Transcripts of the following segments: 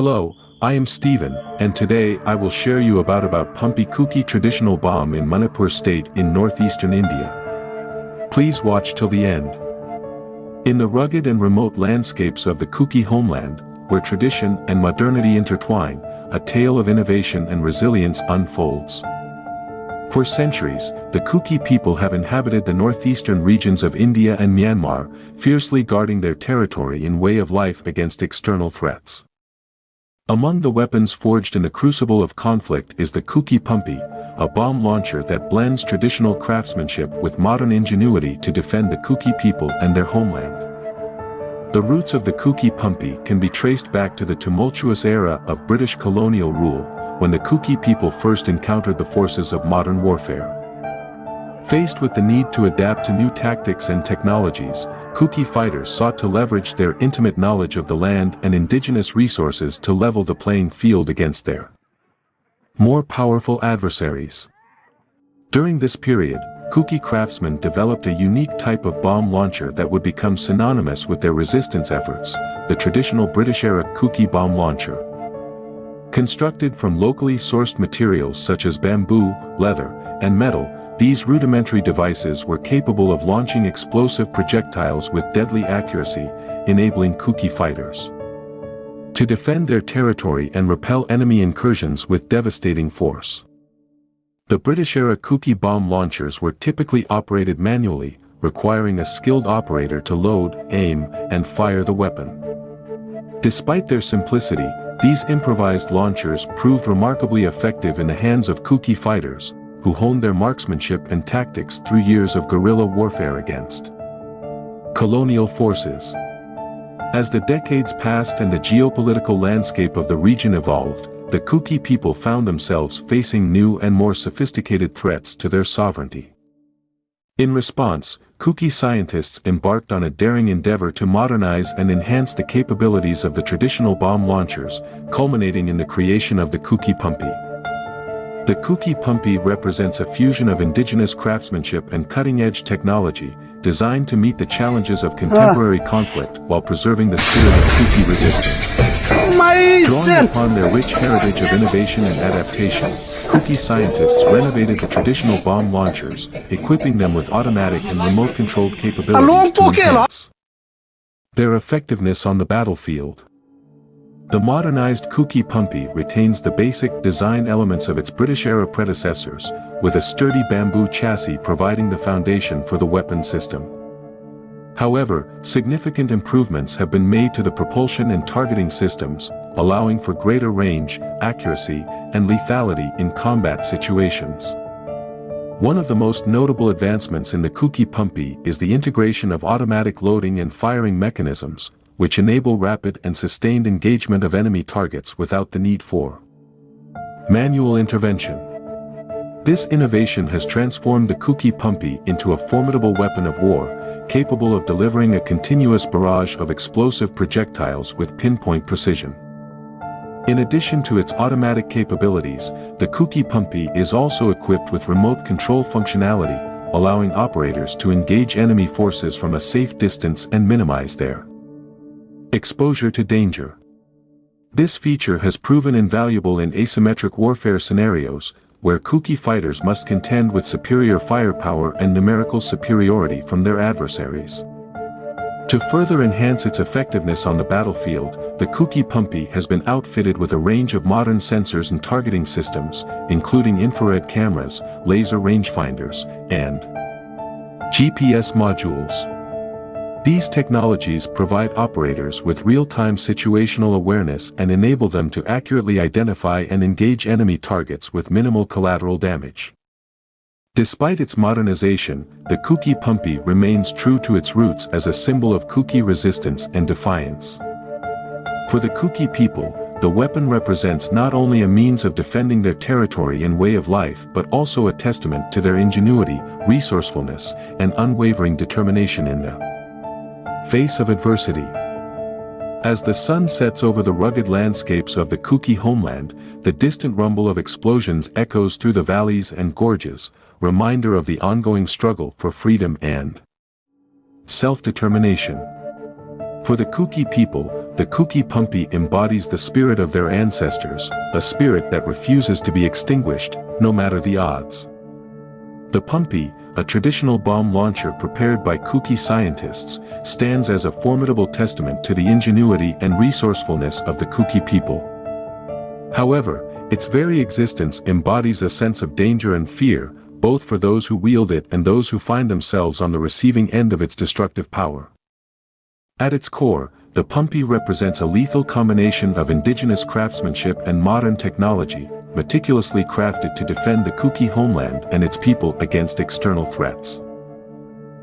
Hello, I am Steven, and today I will share you about Pumpi Kookie traditional bomb in Manipur state in northeastern India. Please watch till the end. In the rugged and remote landscapes of the Kookie homeland, where tradition and modernity intertwine, a tale of innovation and resilience unfolds. For centuries, the Kookie people have inhabited the northeastern regions of India and Myanmar, fiercely guarding their territory and way of life against external threats. Among the weapons forged in the crucible of conflict is the Kuki Pumpi, a bomb launcher that blends traditional craftsmanship with modern ingenuity to defend the Kookie people and their homeland. The roots of the Kuki Pumpi can be traced back to the tumultuous era of British colonial rule, when the Kookie people first encountered the forces of modern warfare. Faced with the need to adapt to new tactics and technologies, Kookie fighters sought to leverage their intimate knowledge of the land and indigenous resources to level the playing field against their more powerful adversaries. During this period, Kookie craftsmen developed a unique type of bomb launcher that would become synonymous with their resistance efforts, the traditional British-era Kookie bomb launcher. Constructed from locally sourced materials such as bamboo, leather, and metal, these rudimentary devices were capable of launching explosive projectiles with deadly accuracy, enabling Kookie fighters to defend their territory and repel enemy incursions with devastating force. The British-era Kookie bomb launchers were typically operated manually, requiring a skilled operator to load, aim, and fire the weapon. Despite their simplicity, these improvised launchers proved remarkably effective in the hands of Kookie fighters, who honed their marksmanship and tactics through years of guerrilla warfare against colonial forces. As the decades passed and the geopolitical landscape of the region evolved, the Kookie people found themselves facing new and more sophisticated threats to their sovereignty. In response, Kookie scientists embarked on a daring endeavor to modernize and enhance the capabilities of the traditional bomb launchers, culminating in the creation of the Kuki Pumpi. The Kuki Pumpi represents a fusion of indigenous craftsmanship and cutting-edge technology, designed to meet the challenges of contemporary conflict while preserving the spirit of Kookie resistance. Drawing upon their rich heritage of innovation and adaptation, Kookie scientists renovated the traditional bomb launchers, equipping them with automatic and remote-controlled capabilities to enhance their effectiveness on the battlefield. The modernized Kuki Pumpi retains the basic design elements of its British-era predecessors, with a sturdy bamboo chassis providing the foundation for the weapon system. However, significant improvements have been made to the propulsion and targeting systems, allowing for greater range, accuracy, and lethality in combat situations. One of the most notable advancements in the Kuki Pumpi is the integration of automatic loading and firing mechanisms, which enable rapid and sustained engagement of enemy targets without the need for manual intervention. This innovation has transformed the Kuki Pumpi into a formidable weapon of war, capable of delivering a continuous barrage of explosive projectiles with pinpoint precision. In addition to its automatic capabilities, the Kuki Pumpi is also equipped with remote control functionality, allowing operators to engage enemy forces from a safe distance and minimize their exposure to danger. This feature has proven invaluable in asymmetric warfare scenarios, where Kookie fighters must contend with superior firepower and numerical superiority from their adversaries. To further enhance its effectiveness on the battlefield, the Kuki Pumpi has been outfitted with a range of modern sensors and targeting systems, including infrared cameras, laser rangefinders, and GPS modules. These technologies provide operators with real-time situational awareness and enable them to accurately identify and engage enemy targets with minimal collateral damage. Despite its modernization, the Kuki Pumpi remains true to its roots as a symbol of Kookie resistance and defiance. For the Kookie people, the weapon represents not only a means of defending their territory and way of life but also a testament to their ingenuity, resourcefulness, and unwavering determination in the face of adversity. As the sun sets over the rugged landscapes of the Kookie homeland, the distant rumble of explosions echoes through the valleys and gorges, reminder of the ongoing struggle for freedom and self-determination. For the Kookie people, the Kuki Pumpi embodies the spirit of their ancestors, a spirit that refuses to be extinguished, no matter the odds. The Pumpi, a traditional bomb launcher prepared by Kookie scientists, stands as a formidable testament to the ingenuity and resourcefulness of the Kookie people. However, its very existence embodies a sense of danger and fear, both for those who wield it and those who find themselves on the receiving end of its destructive power. At its core, the Pumpi represents a lethal combination of indigenous craftsmanship and modern technology, meticulously crafted to defend the Kookie homeland and its people against external threats.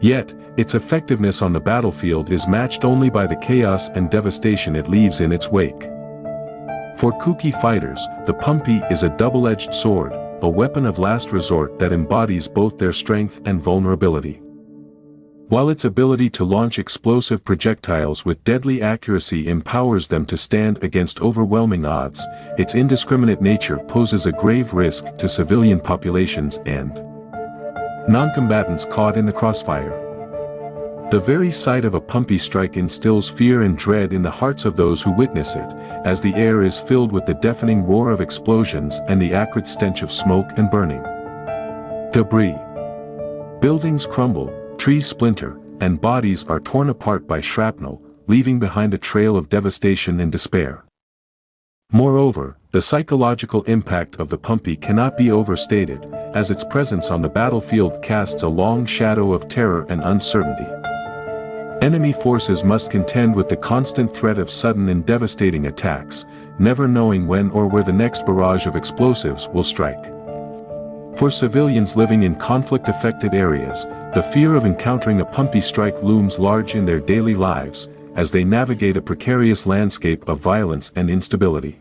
Yet, its effectiveness on the battlefield is matched only by the chaos and devastation it leaves in its wake. For Kookie fighters, the Pumpi is a double-edged sword, a weapon of last resort that embodies both their strength and vulnerability. While its ability to launch explosive projectiles with deadly accuracy empowers them to stand against overwhelming odds, its indiscriminate nature poses a grave risk to civilian populations and non-combatants caught in the crossfire. The very sight of a Pumpi strike instills fear and dread in the hearts of those who witness it, as the air is filled with the deafening roar of explosions and the acrid stench of smoke and burning debris. Buildings crumble, trees splinter, and bodies are torn apart by shrapnel, leaving behind a trail of devastation and despair. Moreover, the psychological impact of the Pumpi cannot be overstated, as its presence on the battlefield casts a long shadow of terror and uncertainty. Enemy forces must contend with the constant threat of sudden and devastating attacks, never knowing when or where the next barrage of explosives will strike. For civilians living in conflict-affected areas, the fear of encountering a Pumpi strike looms large in their daily lives, as they navigate a precarious landscape of violence and instability.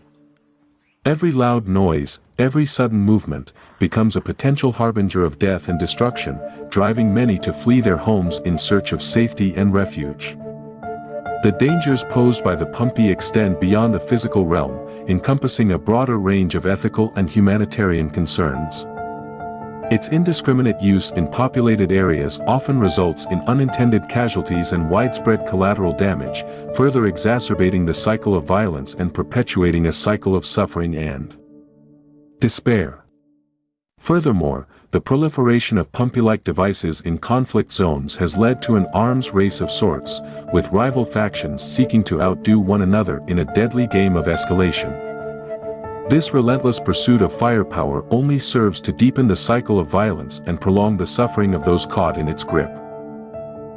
Every loud noise, every sudden movement, becomes a potential harbinger of death and destruction, driving many to flee their homes in search of safety and refuge. The dangers posed by the Pumpi extend beyond the physical realm, encompassing a broader range of ethical and humanitarian concerns. Its indiscriminate use in populated areas often results in unintended casualties and widespread collateral damage, further exacerbating the cycle of violence and perpetuating a cycle of suffering and despair. Furthermore, the proliferation of Pumpi-like devices in conflict zones has led to an arms race of sorts, with rival factions seeking to outdo one another in a deadly game of escalation. This relentless pursuit of firepower only serves to deepen the cycle of violence and prolong the suffering of those caught in its grip.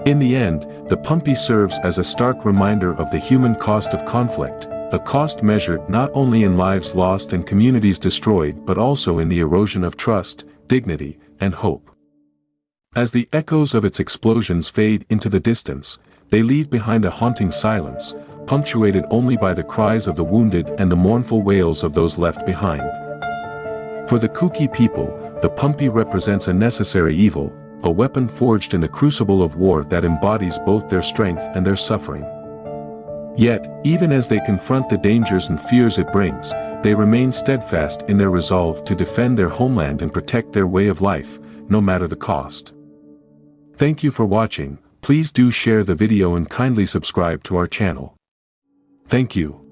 In the end, the Pumpi serves as a stark reminder of the human cost of conflict, a cost measured not only in lives lost and communities destroyed but also in the erosion of trust, dignity, and hope. As the echoes of its explosions fade into the distance, they leave behind a haunting silence, punctuated only by the cries of the wounded and the mournful wails of those left behind. For the Kookie people, the Pumpi represents a necessary evil, a weapon forged in the crucible of war that embodies both their strength and their suffering. Yet, even as they confront the dangers and fears it brings, they remain steadfast in their resolve to defend their homeland and protect their way of life, no matter the cost. Thank you for watching. Please do share the video and kindly subscribe to our channel. Thank you.